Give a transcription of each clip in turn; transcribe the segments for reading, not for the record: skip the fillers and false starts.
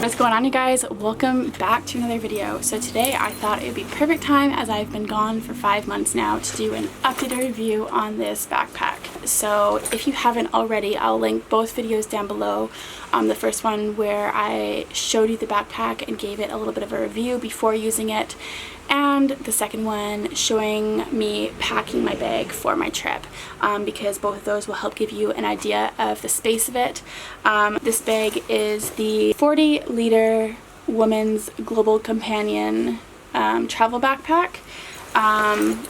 What's going on, you guys? Welcome back to another video. So today I thought it would be perfect time, as I've been gone for 5 months now, to do an updated review on this backpack. So if you haven't already, I'll link both videos down below. The first one where I showed you the backpack and gave it a little bit of a review before using it, and the second one showing me packing my bag for my trip, because both of those will help give you an idea of the space of it. This bag is the 40-liter Women's Global Companion travel backpack.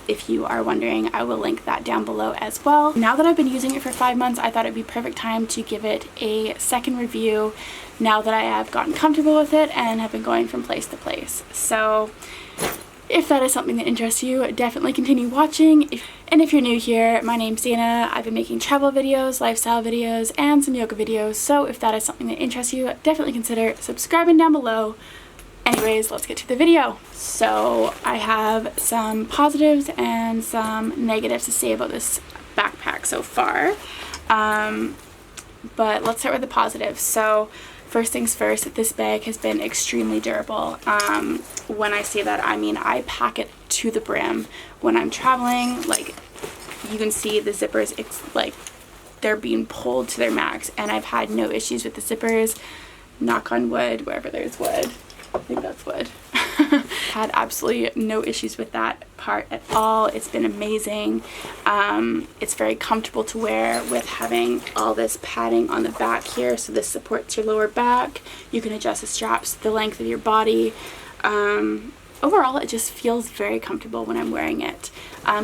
If you are wondering, I will link that down below as well. Now that I've been using it for 5 months, I thought it'd be perfect time to give it a second review now that I have gotten comfortable with it and have been going from place to place. So if that is something that interests you, definitely continue watching. And if you're new here, my name's Dana. I've been making travel videos, lifestyle videos, and some yoga videos. So if that is something that interests you, definitely consider subscribing down below. Anyways, let's get to the video. So I have some positives and some negatives to say about this backpack so far. But let's start with the positives. So first things first, this bag has been extremely durable. When I say that, I mean I pack it to the brim when I'm traveling. Like, you can see the zippers, it's like they're being pulled to their max, and I've had no issues with the zippers. Knock on wood, wherever there's wood. I think that's wood. Had absolutely no issues with that part at all. It's been amazing. It's very comfortable to wear with having all this padding on the back here, so this supports your lower back. You can adjust the straps to the length of your body. Overall, it just feels very comfortable when I'm wearing it,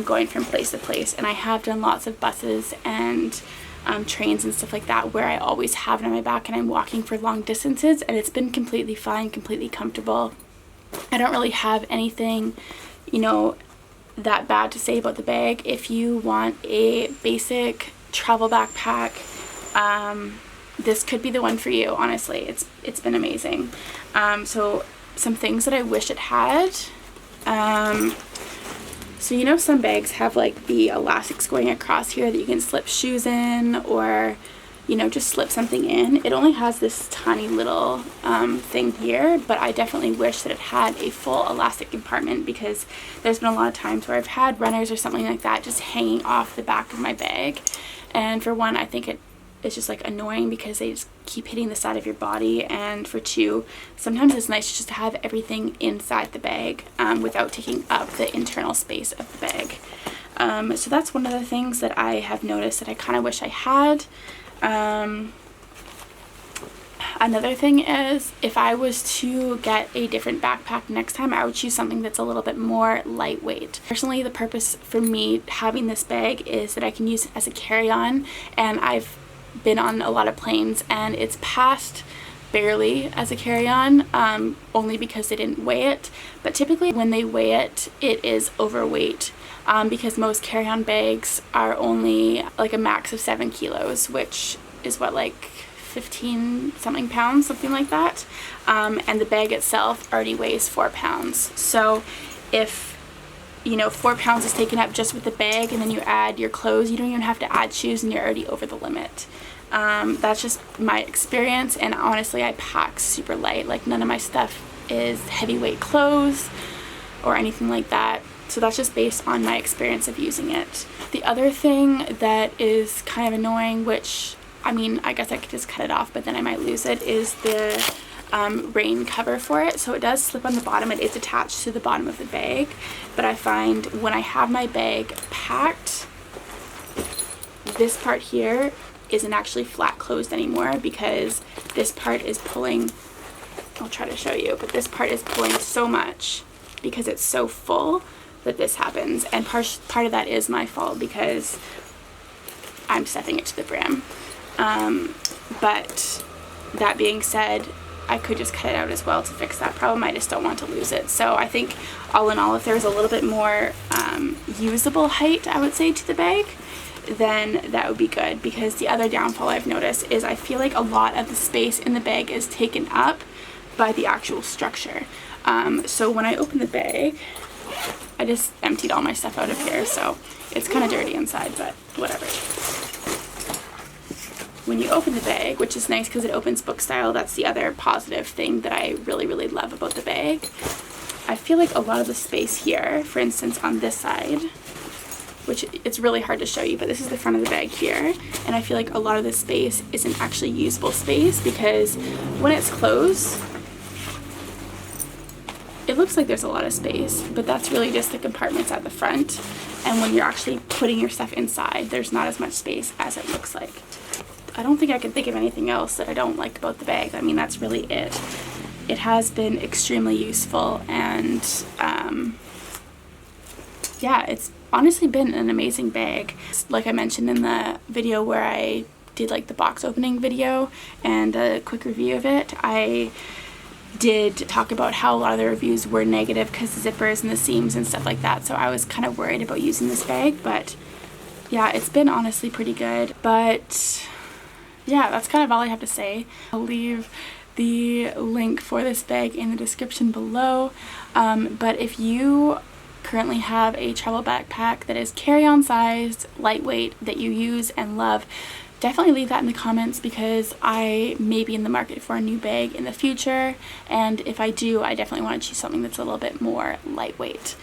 going from place to place. And I have done lots of buses and trains and stuff like that where I always have it on my back and I'm walking for long distances, and it's been completely fine, completely comfortable. I don't really have anything, you know, that bad to say about the bag. If you want a basic travel backpack, this could be the one for you. Honestly, it's been amazing. So some things that I wish it had. So you know, some bags have like the elastics going across here that you can slip shoes in, or, you know, just slip something in. It only has this tiny little thing here, but I definitely wish that it had a full elastic compartment, because there's been a lot of times where I've had runners or something like that just hanging off the back of my bag. And for one, I think it's just like annoying because they just keep hitting the side of your body, and for two, sometimes it's nice just to have everything inside the bag without taking up the internal space of the bag. So that's one of the things that I have noticed that I kind of wish I had. Another thing is, if I was to get a different backpack next time, I would choose something that's a little bit more lightweight. Personally, the purpose for me having this bag is that I can use it as a carry-on, and I've been on a lot of planes and it's passed barely as a carry-on, only because they didn't weigh it. But typically when they weigh it, it is overweight, because most carry-on bags are only like a max of 7 kilos, which is what, like 15 something pounds, something like that. And the bag itself already weighs 4 pounds. So if, you know, 4 pounds is taken up just with the bag, and then you add your clothes, you don't even have to add shoes, and you're already over the limit. That's just my experience, and honestly, I pack super light. Like, none of my stuff is heavyweight clothes or anything like that. So that's just based on my experience of using it. The other thing that is kind of annoying, which, I mean, I guess I could just cut it off, but then I might lose it, is the rain cover for it. So it does slip on the bottom. It is attached to the bottom of the bag, but I find when I have my bag packed, this part here isn't actually flat closed anymore, because this part is pulling, I'll try to show you, but this part is pulling so much because it's so full that this happens. And part of that is my fault, because I'm stuffing it to the brim. But that being said, I could just cut it out as well to fix that problem. I just don't want to lose it. So I think all in all, if there was a little bit more usable height, I would say, to the bag, then that would be good. Because the other downfall I've noticed is I feel like a lot of the space in the bag is taken up by the actual structure. So when I open the bag, I just emptied all my stuff out of here, so it's kind of dirty inside, but whatever. when you open the bag, which is nice because it opens book style. That's the other positive thing that I really, really love about the bag. I feel like a lot of the space here, for instance on this side, which it's really hard to show you, but this is the front of the bag here, and I feel like a lot of this space isn't actually usable space because when it's closed, it looks like there's a lot of space, but that's really just the compartments at the front, and when you're actually putting your stuff inside, there's not as much space as it looks like. I don't think I can think of anything else that I don't like about the bag. I mean, that's really it. It has been extremely useful, and yeah, it's honestly been an amazing bag. Like I mentioned in the video where I did like the box opening video and a quick review of it, I did talk about how a lot of the reviews were negative because the zippers and the seams and stuff like that, so I was kind of worried about using this bag, but yeah, it's been honestly pretty good. But yeah, that's kind of all I have to say. I'll leave the link for this bag in the description below, but if you currently have a travel backpack that is carry-on sized, lightweight, that you use and love, definitely leave that in the comments because I may be in the market for a new bag in the future, and if I do, I definitely want to choose something that's a little bit more lightweight.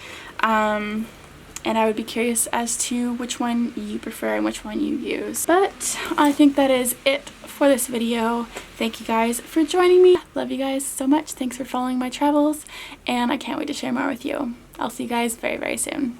And I would be curious as to which one you prefer and which one you use. But I think that is it for this video. Thank you guys for joining me. Love you guys so much. Thanks for following my travels, and I can't wait to share more with you. I'll see you guys very, very soon.